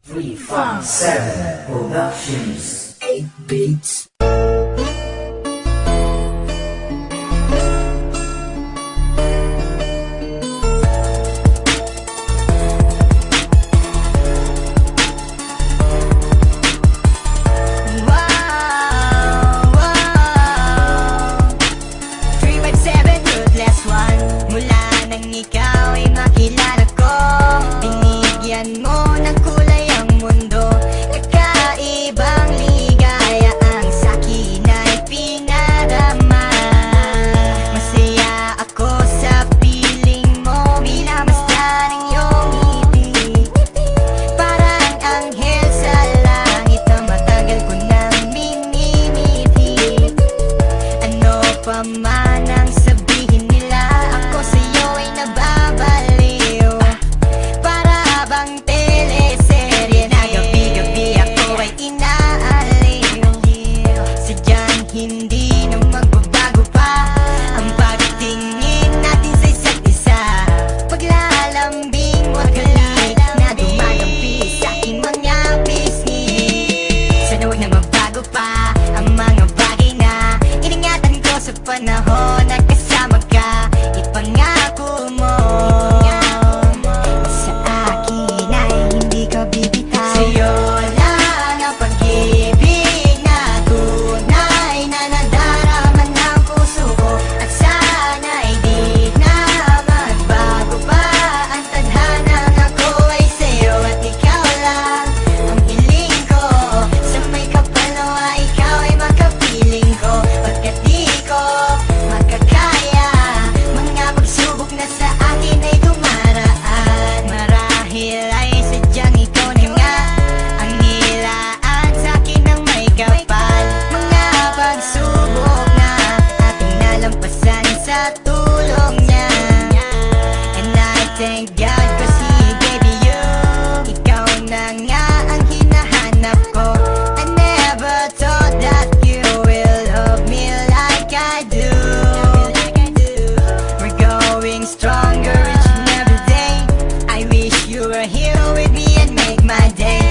357 Productions 8 Beats. Pamanang sabihin nila, ako sa'yo ay nababaliw. Para bang teleserye na gabi-gabi ako ay inaaliw. Sadyang hindi na magbabago pa ang pagtingin natin sa isa't isa. Paglalambing mo at halik na dumadampi sa aking mga pisngi. Sana huwag na magbago pa ang mga bagay na iningatan ko sa panahon na kasama ka. Ipangako mo sa akin ay hindi ka bibitaw. Sa'yo lang ang pag-ibig na tunay na nadarama ng puso ko. At sana'y di na magbago pa ang tadhanang ako ay sa'yo. At ikaw lang ang hiling ko, sa may kapalawa ikaw ay makapiling ko. Pagkat di ko makakaya mga pagsubok na sa akin ay dumaraan. Marahil ay sadyang ikaw na nga ang nilaan sa akin ng may kapal. Mga pagsubok na ating nalampasan sa tulong niya. And I thank God kasi baby you, ikaw na nga ang hinahanap ko. I never thought that you will love me like I do. We're going stronger each and every day. I wish you were here with me and make my day.